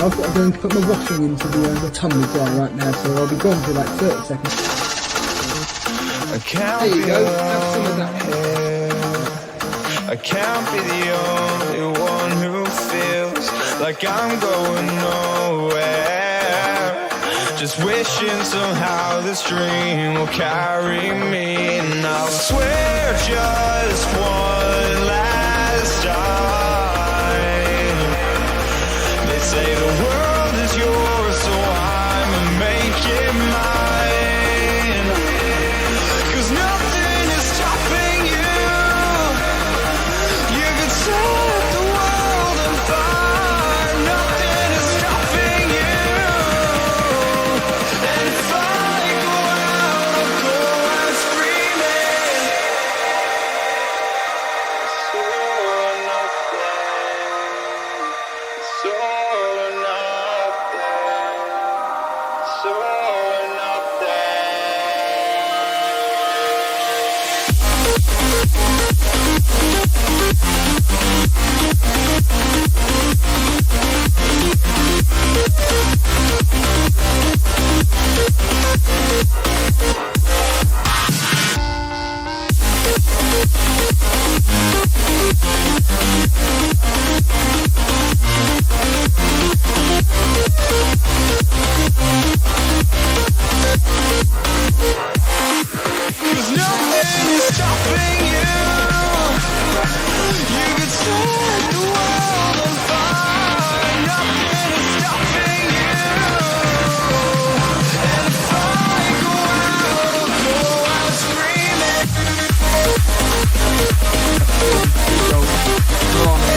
I've got to go and put my washing into the tumbler dryer right now, so I'll be gone for like 30 seconds. There you go, have some of that. I can't be the only one who feels like I'm going nowhere. Just wishing somehow this dream will carry me. And I'll swear just one last time. They say the world is yours, so I'ma make it mine. 'Cause nothing is stopping you. You could set the world on fire. Nothing is stopping you. And if I go out, I'll go out screaming. It's all or nothing. It's all or nothing. It's all or nothing. Cause nothing is stopping you. You could set the world on fire. Nothing is stopping you. And if I go out, I'll go out screaming. And if I go out, I'll go out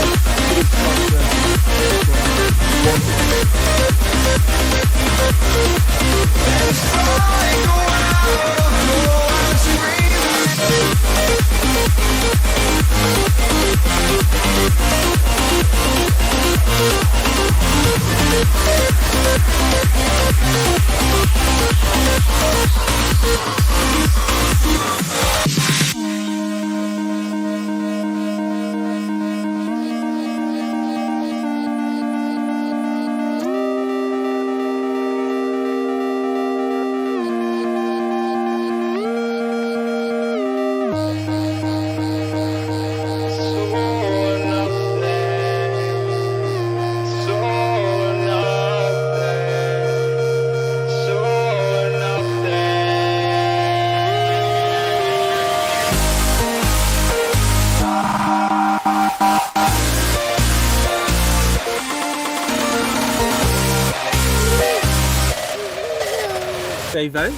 They vote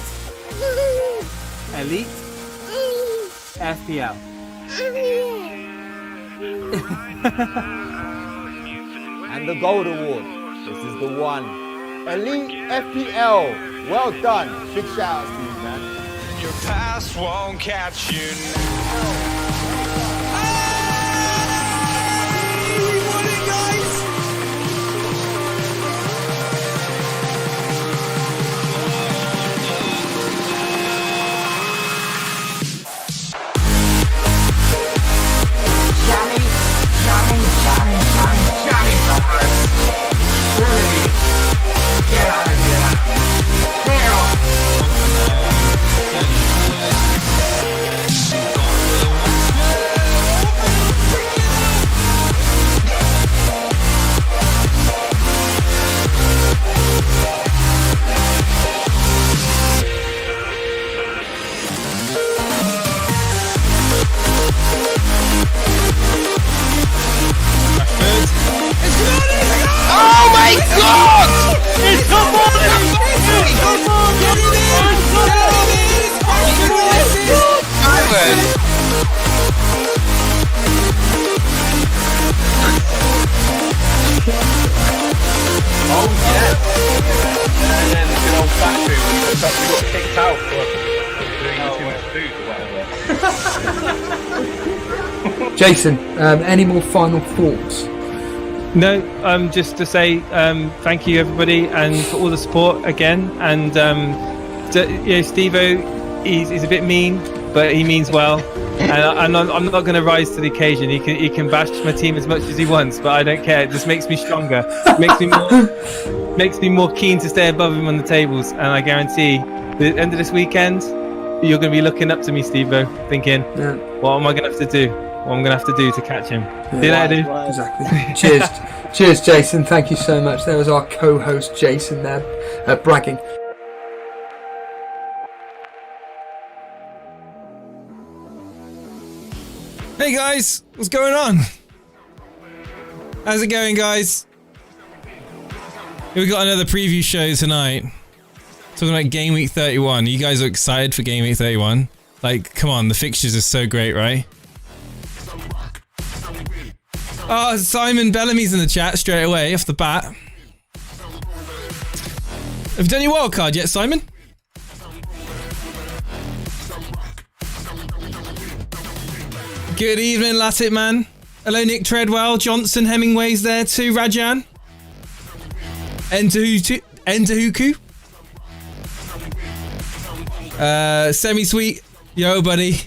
Elite FPL. And the gold award. This is the one. Elite FPL. Well done. Big shout out to you, man. Your past won't catch you now. Jason, any more final thoughts? No, just to say thank you everybody and for all the support again. And Steve-O, he's a bit mean, but he means well. and I'm not going to rise to the occasion. He can bash my team as much as he wants, but I don't care. It just makes me stronger. Makes me more keen to stay above him on the tables. And I guarantee, the end of this weekend, you're going to be looking up to me, Steve-O, thinking, what am I going to have to do? What I'm going to have to do to catch him? Exactly. Cheers, Jason. Thank you so much. There was our co-host Jason there, bragging. Hey guys, what's going on? How's it going, guys? We got another preview show tonight. Talking about Gameweek 31. You guys are excited for Gameweek 31? Like, come on, the fixtures are so great, right? Oh, Simon Bellamy's in the chat straight away, off the bat. Have you done your wildcard yet, Simon? Good evening, Latit Man. Hello, Nick Treadwell. Johnson Hemingway's there too. Rajan. Entahuku. Semi-sweet. Yo, buddy.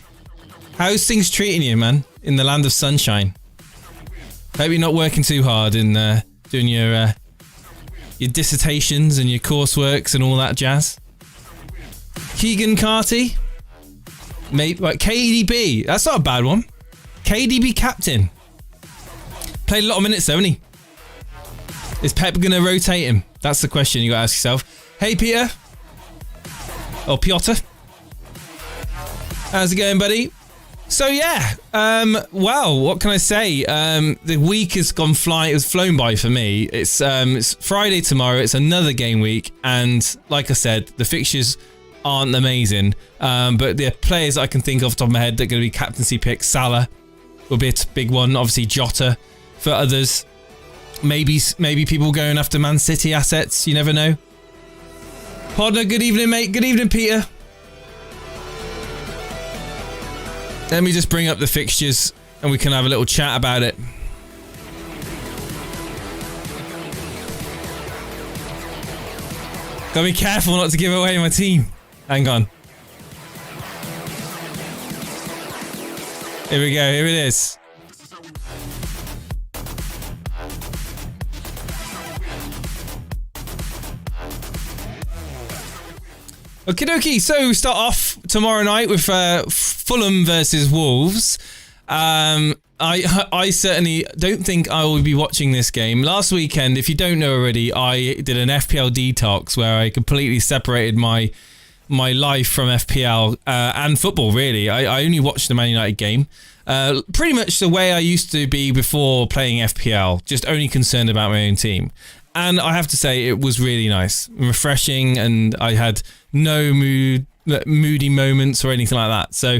How's things treating you, man? In the land of sunshine. Hope you're not working too hard in doing your dissertations and your courseworks and all that jazz. Keegan Carty. Mate, like KDB. That's not a bad one. KDB captain. Played a lot of minutes though, hasn't he? Is Pep going to rotate him? That's the question you got to ask yourself. Hey, Peter. Or Piotr. How's it going, buddy? So, yeah. Well, what can I say? The week has gone flying. It was flown by for me. It's Friday tomorrow. It's another game week. And like I said, the fixtures aren't amazing. But the players I can think of off the top of my head that are going to be captaincy picks. Salah will be a big one. Obviously, Jota for others. Maybe people going after Man City assets. You never know. Podner, good evening, mate. Good evening, Peter. Let me just bring up the fixtures and we can have a little chat about it. Gotta be careful not to give away my team. Hang on. Here we go. Here it is. Okie dokie, so we start off tomorrow night with Fulham versus Wolves. I certainly don't think I will be watching this game. Last weekend, if you don't know already, I did an FPL detox where I completely separated my life from FPL and football, really. I only watched the Man United game. Pretty much the way I used to be before playing FPL, just only concerned about my own team. And I have to say, it was really nice and refreshing, and I had no moody moments or anything like that. So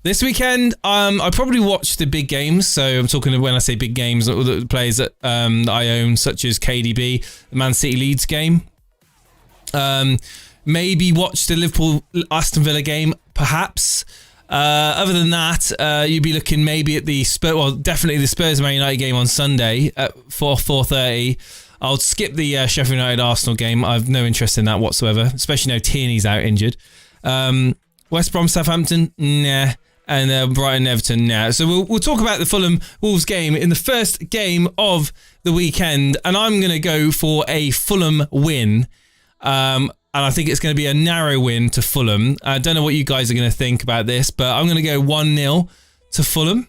this weekend, I probably watched the big games. So I'm talking when I say big games, the players that I own, such as KDB, the Man City Leeds game. Maybe watch the Liverpool Aston Villa game, perhaps. Other than that, you'd be looking maybe at the definitely the Spurs Man United game on Sunday at 4:30. I'll skip the Sheffield United Arsenal game. I have no interest in that whatsoever, especially now Tierney's out injured. West Brom Southampton, nah. And Brighton Everton, nah. So we'll talk about the Fulham Wolves game in the first game of the weekend, and I'm going to go for a Fulham win. And I think it's going to be a narrow win to Fulham. I don't know what you guys are going to think about this, but I'm going to go 1-0 to Fulham.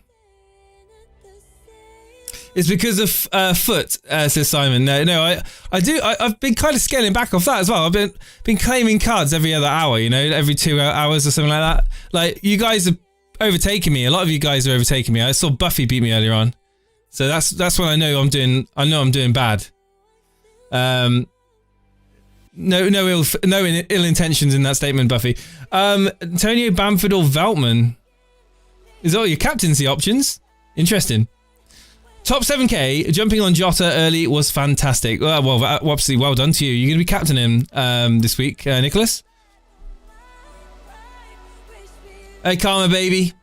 It's because of foot, says Simon. No, I've been kind of scaling back off that as well. I've been claiming cards every other hour, every 2 hours or something like that. Like, you guys are overtaking me. A lot of you guys are overtaking me. I saw Buffy beat me earlier on. So that's when I know I'm doing bad. No ill intentions in that statement, Buffy. Antonio Bamford or Veltman? Is all your captaincy options? Interesting. Top 7k, jumping on Jota early was fantastic. Well, obviously, well done to you. You're going to be captaining him this week, Nicholas. Hey, Karma, baby.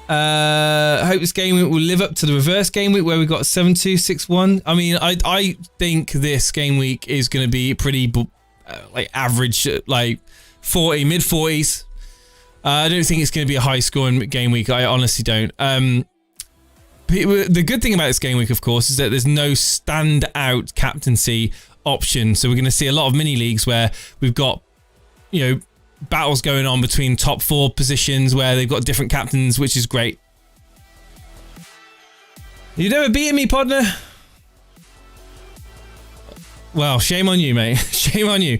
Hope this game week will live up to the reverse game week where we got 7-2-6-1. I mean, I think this game week is going to be pretty average, like 40, mid 40s. I don't think it's going to be a high-scoring game week. I honestly don't. The good thing about this game week, of course, is that there's no stand-out captaincy option. So we're going to see a lot of mini leagues where we've got, battles going on between top 4 positions where they've got different captains, which is great. You've never beaten me, Podner. Well, shame on you, mate. Shame on you.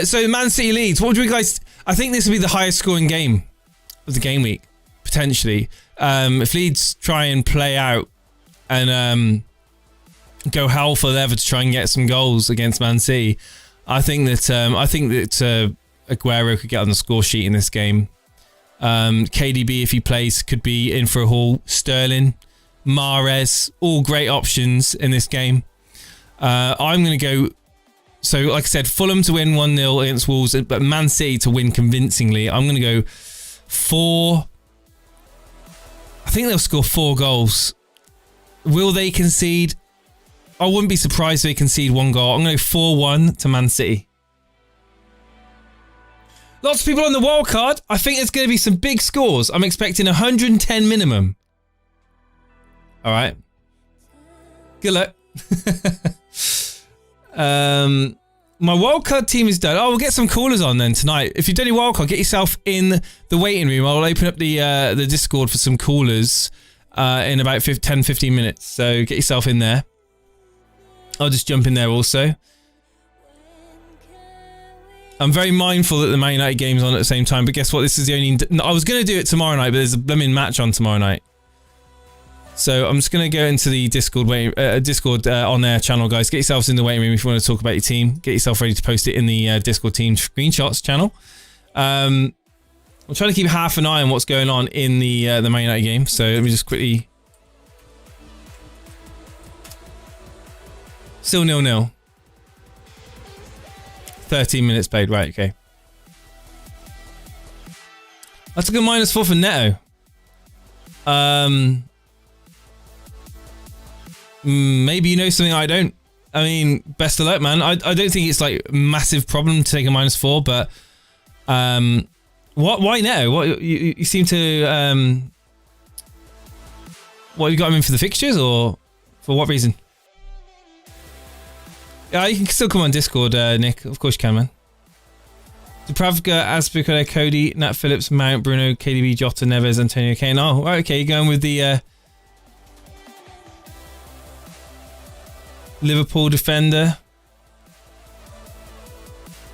So Man City Leeds. What would you guys? I think this will be the highest scoring game of the game week, potentially. If Leeds try and play out and go hell for leather to try and get some goals against Man City, I think that Aguero could get on the score sheet in this game. KDB, if he plays, could be in for a haul. Sterling, Mahrez, all great options in this game. I'm going to go... So, like I said, Fulham to win 1-0 against Wolves, but Man City to win convincingly. I'm going to go 4... I think they'll score 4 goals. Will they concede? I wouldn't be surprised if they concede 1 goal. I'm going to go 4-1 to Man City. Lots of people on the wild card. I think there's going to be some big scores. I'm expecting 110 minimum. All right. Good luck. My wildcard team is done. Oh, we'll get some callers on then tonight. If you've done your wildcard, get yourself in the waiting room. I'll open up the Discord for some callers in about 10-15 minutes. So get yourself in there. I'll just jump in there also. I'm very mindful that the Man United game's on at the same time, but guess what? This is the only... I was going to do it tomorrow night, but there's a blooming match on tomorrow night. So I'm just going to go into the Discord on their channel, guys. Get yourselves in the waiting room if you want to talk about your team. Get yourself ready to post it in the Discord team screenshots channel. I'm trying to keep half an eye on what's going on in the Man United game. So let me just quickly... Still 0-0. 13 minutes played. Right, okay. That's a good -4 for Neto. Maybe you know something I don't. I mean, best of luck, man. I don't think it's like a massive problem to take a -4, but why Neto? What you seem to what, you got him in for the fixtures, or for what reason? Yeah, you can still come on Discord, Nick. Of course you can, man. Dubravka, Azpilicueta, Cody, Nat Phillips, Mount, Bruno, KDB, Jota, Neves, Antonio Kane. Oh, okay, you're going with the Liverpool defender.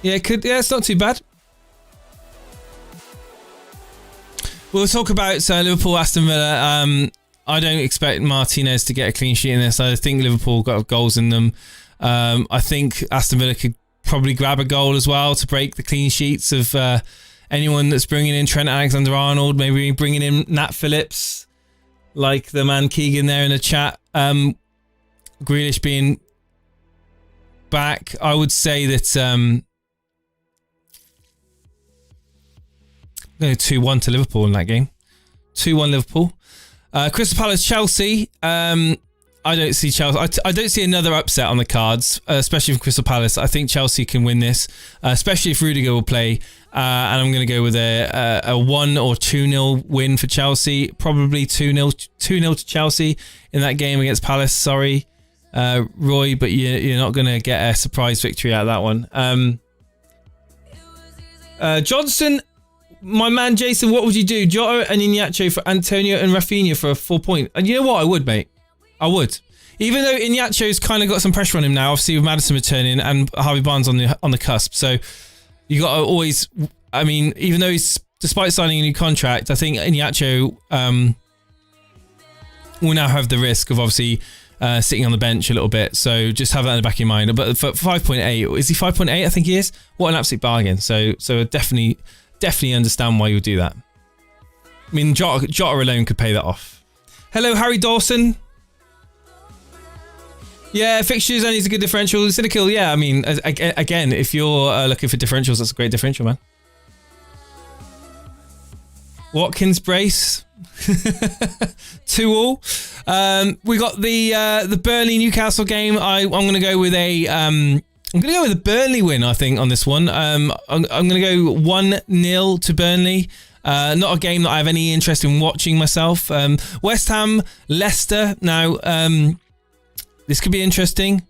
Yeah, it's not too bad. We'll talk about Liverpool, Aston Villa. I don't expect Martinez to get a clean sheet in this. I think Liverpool got goals in them. I think Aston Villa could probably grab a goal as well to break the clean sheets of anyone that's bringing in Trent Alexander-Arnold, maybe bringing in Nat Phillips, like the man Keegan there in the chat. Grealish being back, I would say that I'm going to 2-1 to Liverpool in that game. 2-1 Liverpool. Crystal Palace, Chelsea. I don't see Chelsea. I don't see another upset on the cards, especially for Crystal Palace. I think Chelsea can win this, especially if Rudiger will play. And I'm going to go with a 1 or 2-0 win for Chelsea. Probably 2-0 to Chelsea in that game against Palace. Sorry, Roy, but you're not going to get a surprise victory out of that one. Johnson, my man Jason, what would you do? Jota and Iñárritu for Antonio and Rafinha for a 4 point. And you know what? I would, mate. I would. Even though Iñárritu's kind of got some pressure on him now, obviously with Maddison returning and Harvey Barnes on the cusp. So you got to always... I mean, even though he's... Despite signing a new contract, I think Iñárritu will now have the risk of obviously sitting on the bench a little bit. So just have that in the back of your mind. But for 5.8... Is he 5.8? I think he is. What an absolute bargain. So definitely understand why you would do that. I mean, Jota alone could pay that off. Hello, Harry Dawson. Yeah, fixtures only is a good differential. Instead of kill, yeah, I mean, again, if you're looking for differentials, that's a great differential, man. Watkins brace. 2-all. We got the Burnley Newcastle game. I'm going to go with a Burnley win, I think, on this one. I'm going to go 1-0 to Burnley. Not a game that I have any interest in watching myself. West Ham, Leicester. Now, this could be interesting.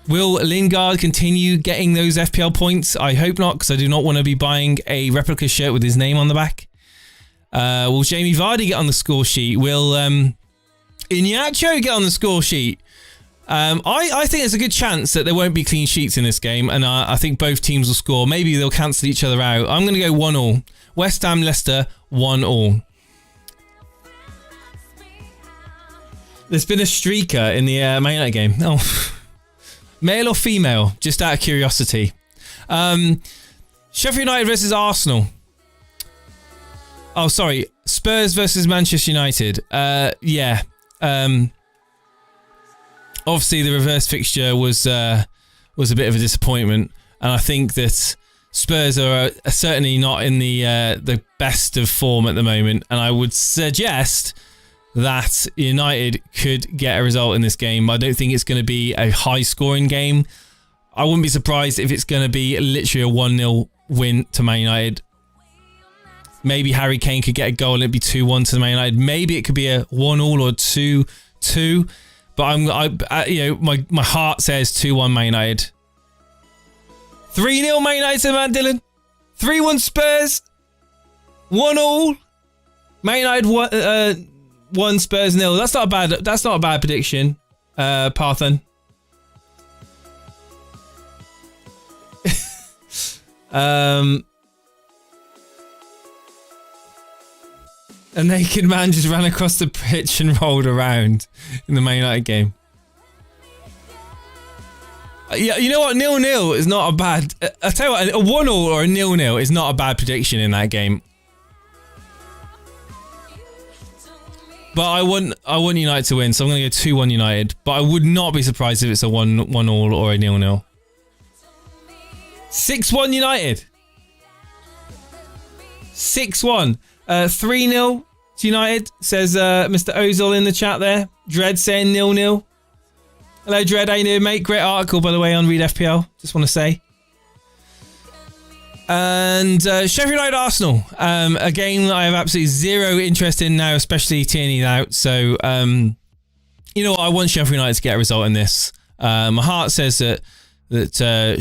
Will Lingard continue getting those FPL points? I hope not, because I do not want to be buying a replica shirt with his name on the back. Will Jamie Vardy get on the score sheet? Will Iñárritu get on the score sheet? I think there's a good chance that there won't be clean sheets in this game, and I think both teams will score. Maybe they'll cancel each other out. I'm going to go 1-1. West Ham, Leicester, 1-1. There's been a streaker in the Man United game. Oh, male or female? Just out of curiosity. Sheffield United versus Arsenal. Oh, sorry. Spurs versus Manchester United. Yeah. Obviously, the reverse fixture was a bit of a disappointment, and I think that Spurs are certainly not in the best of form at the moment. And I would suggest that United could get a result in this game. I don't think it's going to be a high-scoring game. I wouldn't be surprised if it's going to be literally a 1-0 win to Man United. Maybe Harry Kane could get a goal and it'd be 2-1 to Man United. Maybe it could be a 1-1 or 2-2. But my heart says 2-1 Man United. 3-0 Man United to Man Dylan. 3-1 Spurs. 1-1. Man United 1 Spurs 0. That's not a bad prediction, Parthen. A naked man just ran across the pitch and rolled around in the Man United game. Yeah, you know what? 0-0 is not a bad... I tell you what, a 1-0 or a 0-0 is not a bad prediction in that game. But I want United to win, so I'm going to go 2-1 United. But I would not be surprised if it's a 1-1 or a 0-0. 6-1 United. 6-1. 3-0 to United, says Mr. Ozil in the chat there. Dread saying 0-0. Hello, Dread. How you doing, mate? Great article, by the way, on Read FPL. Just want to say. And Sheffield United Arsenal. A game that I have absolutely zero interest in now, especially Tierney's out. So, you know what? I want Sheffield United to get a result in this. My heart says that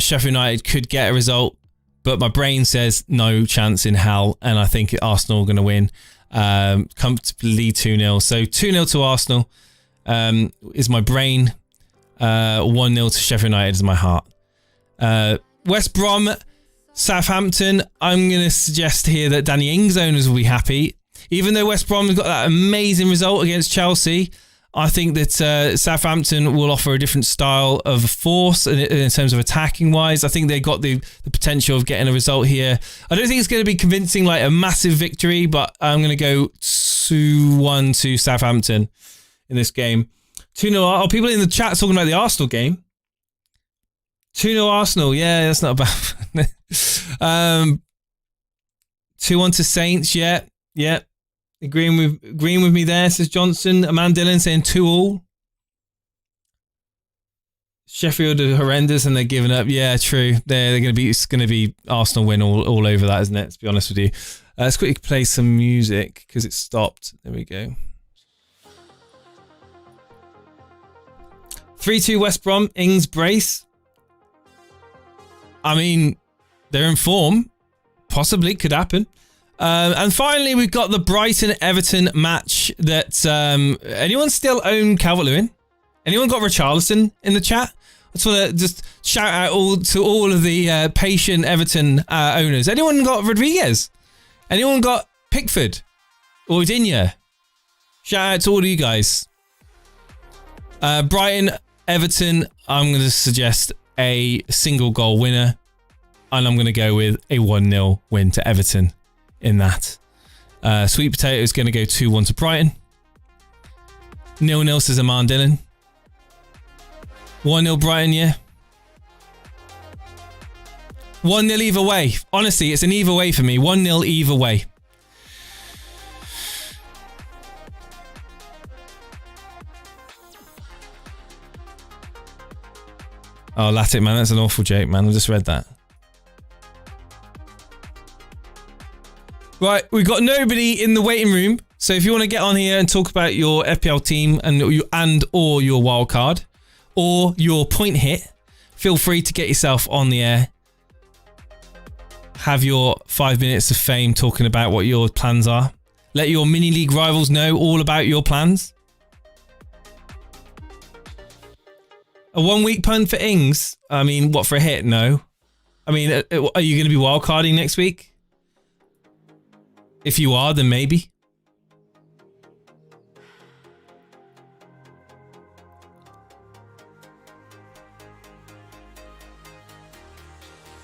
Sheffield United could get a result, but my brain says no chance in hell, and I think Arsenal are going to win comfortably 2-0. So 2-0 to Arsenal is my brain. 1-0 to Sheffield United is my heart. West Brom, Southampton. I'm going to suggest here that Danny Ings owners will be happy. Even though West Brom has got that amazing result against Chelsea, I think that Southampton will offer a different style of force in terms of attacking wise. I think they've got the potential of getting a result here. I don't think it's going to be convincing, like a massive victory, but I'm going to go 2-1 to Southampton in this game. 2-0. Oh, people in the chat talking about the Arsenal game. 2-0 Arsenal. Yeah, that's not bad. 2-1 to Saints. Yeah. Agreeing with me there, says Johnson. Amanda Dillon saying 2-2. Sheffield are horrendous and they're giving up. Yeah, true. It's going to be Arsenal win all over that, isn't it? To be honest with you. Let's quickly play some music because it stopped. There we go. 3-2 West Brom. Ings brace. I mean, they're in form. Possibly could happen. And finally, we've got the Brighton-Everton match that... anyone still own Calvert-Lewin? Anyone got Richarlison in the chat? I just want to just shout out to all of the patient Everton owners. Anyone got Rodriguez? Anyone got Pickford? Or Digne? Shout out to all of you guys. Brighton, Everton, I'm going to suggest a single goal winner. And I'm going to go with a 1-0 win to Everton in that. Sweet Potato is going to go 2-1 to Brighton. 0-0 says Aman Dillon. 1-0 Brighton, yeah. 1-0 either way. Honestly, it's an either way for me. 1-0 either way. Oh, Latic, man, that's an awful joke, man. I just read that. Right, we've got nobody in the waiting room. So if you want to get on here and talk about your FPL team and or your wild card or your point hit, feel free to get yourself on the air. Have your 5 minutes of fame talking about what your plans are. Let your mini league rivals know all about your plans. A 1 week punt for Ings? I mean, what, for a hit? No. I mean, are you going to be wildcarding next week? If you are, then maybe.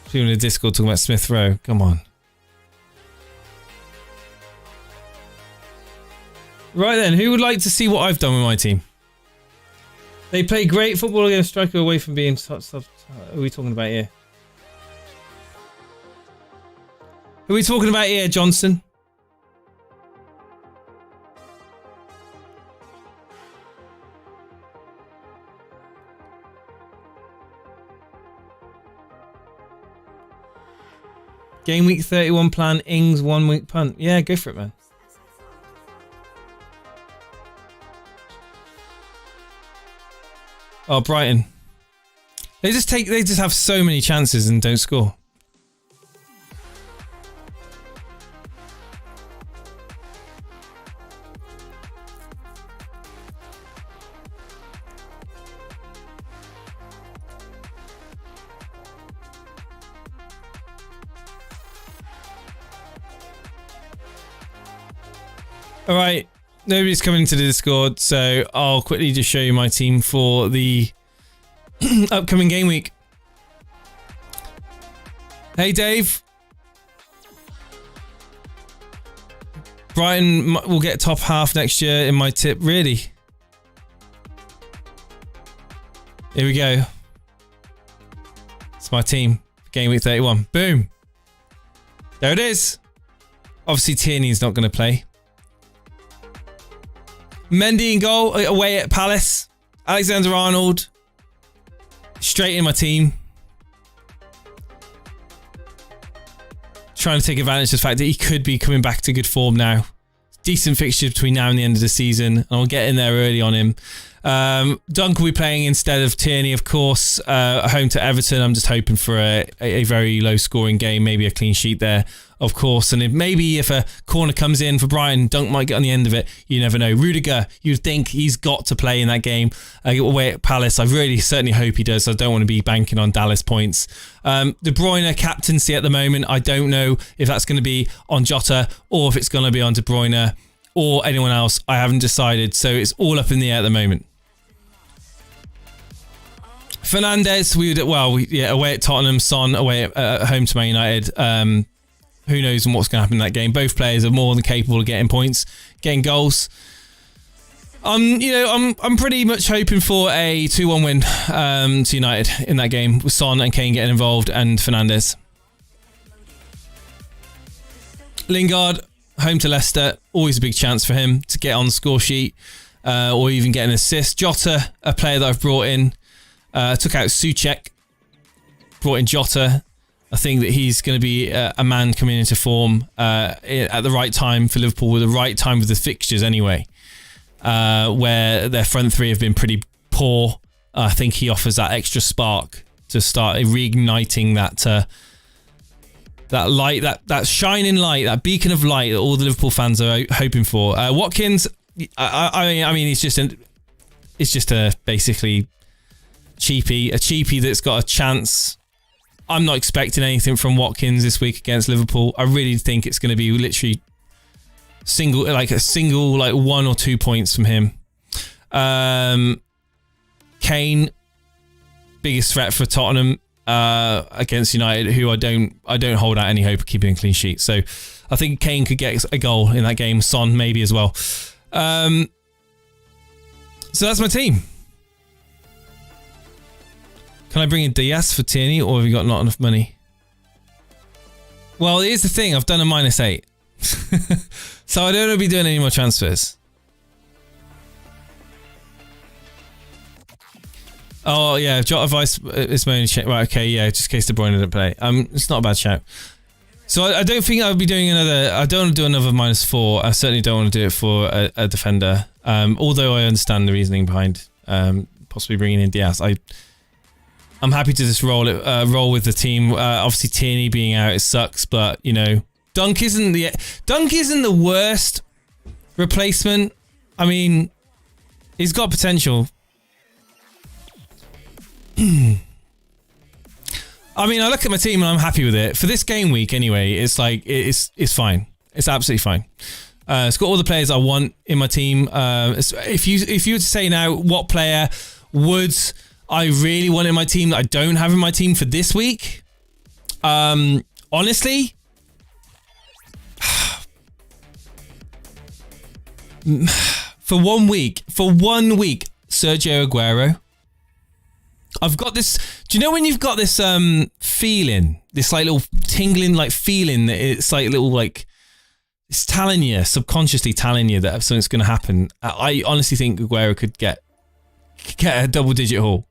People in the Discord talking about Smith Rowe. Come on. Right then, who would like to see what I've done with my team? They play great football against striker away from being... What are we talking about here? Who are we talking about here, Johnson? Gameweek 31 plan, Ings 1 week punt. Yeah, go for it, man. Oh, Brighton. They just have so many chances and don't score. All right, nobody's coming into the Discord, so I'll quickly just show you my team for the upcoming game week. Hey, Dave. Brighton will get top half next year in my tip. Really? Here we go. It's my team. Game week 31. Boom. There it is. Obviously, Tierney's not going to play. Mendy in goal away at Palace. Alexander-Arnold straight in my team. Trying to take advantage of the fact that he could be coming back to good form now. Decent fixture between now and the end of the season. I'll get in there early on him. Dunk will be playing instead of Tierney, of course. Home to Everton. I'm just hoping for a very low scoring game. Maybe a clean sheet there, of course. And if a corner comes in for Brighton, Dunk might get on the end of it. You never know. Rudiger, you'd think he's got to play in that game away at Palace. I really certainly hope he does. I don't want to be banking on Dallas points. De Bruyne captaincy at the moment. I don't know if that's going to be on Jota or if it's going to be on De Bruyne or anyone else. I haven't decided. So it's all up in the air at the moment. Fernandes, away at Tottenham. Son away at home to Man United. Who knows what's going to happen in that game? Both players are more than capable of getting points, getting goals. I'm pretty much hoping for a 2-1 win to United in that game with Son and Kane getting involved and Fernandes. Lingard, home to Leicester, always a big chance for him to get on the score sheet or even get an assist. Jota, a player that I've brought in. Took out Souček, brought in Jota. I think that he's going to be a man coming into form at the right time for Liverpool, with the right time with the fixtures anyway, where their front three have been pretty poor. I think he offers that extra spark to start reigniting that light, that shining light, that beacon of light that all the Liverpool fans are hoping for. Watkins, I mean, it's just a basically a cheapie that's got a chance. I'm not expecting anything from Watkins this week against Liverpool. I really think it's going to be literally single 1 or 2 points from him. Kane, biggest threat for Tottenham against United, who I don't hold out any hope of keeping a clean sheet. So I think Kane could get a goal in that game. Son maybe as well. So that's my team. Can I bring in Diaz for Tierney, or have you got not enough money? Well, here's the thing. I've done a -8. So I don't want to be doing any more transfers. Oh, yeah. Jota Vice is my only check. Right, okay, yeah, just in case De Bruyne didn't play. It's not a bad shout. So I don't think I'll be doing another. I don't want to do another -4. I certainly don't want to do it for a defender. Although I understand the reasoning behind possibly bringing in Diaz. I'm happy to just roll with the team. Obviously, Tierney being out, it sucks, but you know, Dunk isn't the worst replacement. I mean, he's got potential. I mean, I look at my team and I'm happy with it. For this game week, anyway, it's like it's fine. It's absolutely fine. It's got all the players I want in my team. If you were to say now, what player would I really want in my team that I don't have in my team for this week? Honestly, for 1 week, Sergio Aguero. I've got this. Do you know when you've got this feeling, this like little tingling like feeling that it's like little like it's telling you, subconsciously telling you that something's going to happen. I honestly think Aguero could get a double-digit haul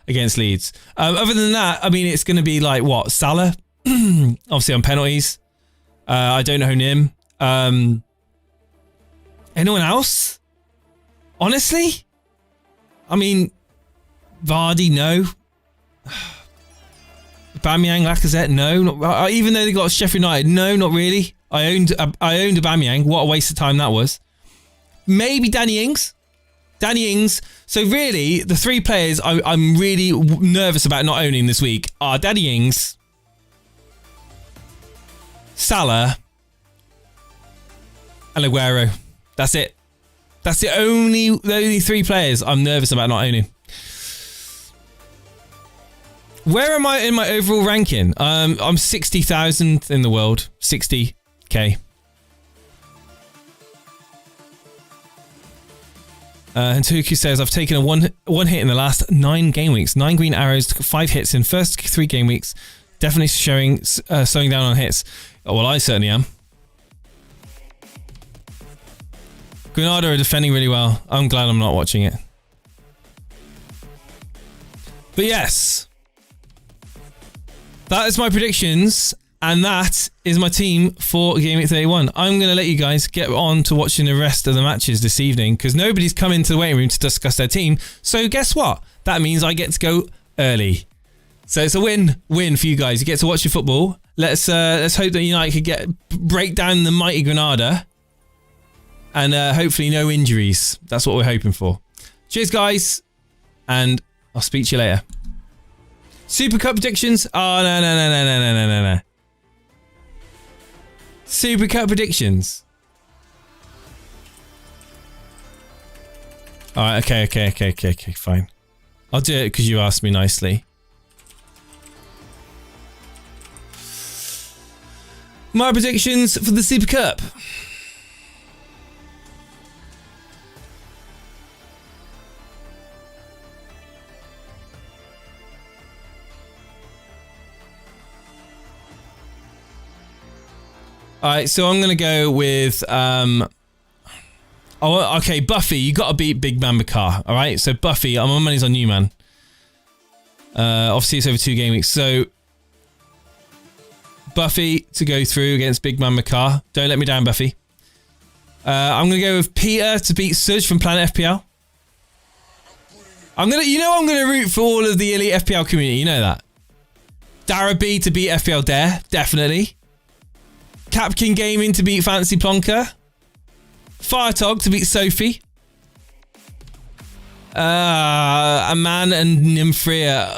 against Leeds. Other than that, I mean, it's going to be like what, Salah, obviously on penalties. I don't know Nim. Anyone else? Honestly, I mean. Vardy, no. Aubameyang, Lacazette, no. Not, even though they got Sheffield United, no, not really. I owned Aubameyang. What a waste of time that was. Maybe Danny Ings. So really, the 3 players I'm really nervous about not owning this week are Danny Ings, Salah, and Aguero. That's it. That's the only 3 players I'm nervous about not owning. Where am I in my overall ranking? I'm 60,000th in the world. 60k. And Tuku says, I've taken a one hit in the last 9 game weeks. 9 green arrows, 5 hits in first 3 game weeks. Definitely slowing down on hits. Oh, well, I certainly am. Granada are defending really well. I'm glad I'm not watching it. But yes. That is my predictions, and that is my team for Gameweek 31. I'm going to let you guys get on to watching the rest of the matches this evening because nobody's come into the waiting room to discuss their team. So guess what? That means I get to go early. So it's a win for you guys. You get to watch your football. Let's hope that United could break down the mighty Granada, and hopefully no injuries. That's what we're hoping for. Cheers, guys, and I'll speak to you later. Super Cup predictions? Oh, no. Super Cup predictions. Alright, okay, fine. I'll do it because you asked me nicely. My predictions for the Super Cup. Alright, so I'm going to go with... okay, Buffy, you got to beat Big Man Bakar. Alright, so Buffy, my money's on you, man. Obviously, it's over 2 game weeks. So, Buffy to go through against Big Man Bakar. Don't let me down, Buffy. I'm going to go with Peter to beat Suj from Planet FPL. I'm going to root for all of the Elite FPL community. You know that. Dara B to beat FPL Dare. Definitely. Capkin Gaming to beat Fancy Plonker. Firetog to beat Sophie. Aman and Nymphria.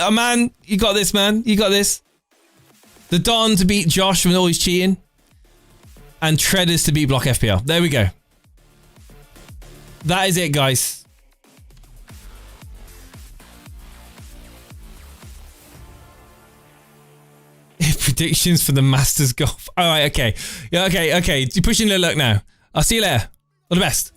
Aman, you got this, man. You got this. The Don to beat Josh from Always Cheating. And Treaders to beat Block FPL. There we go. That is it, guys. Predictions for the Masters Golf. All right, okay. Yeah, okay. You're pushing the luck now. I'll see you later. All the best.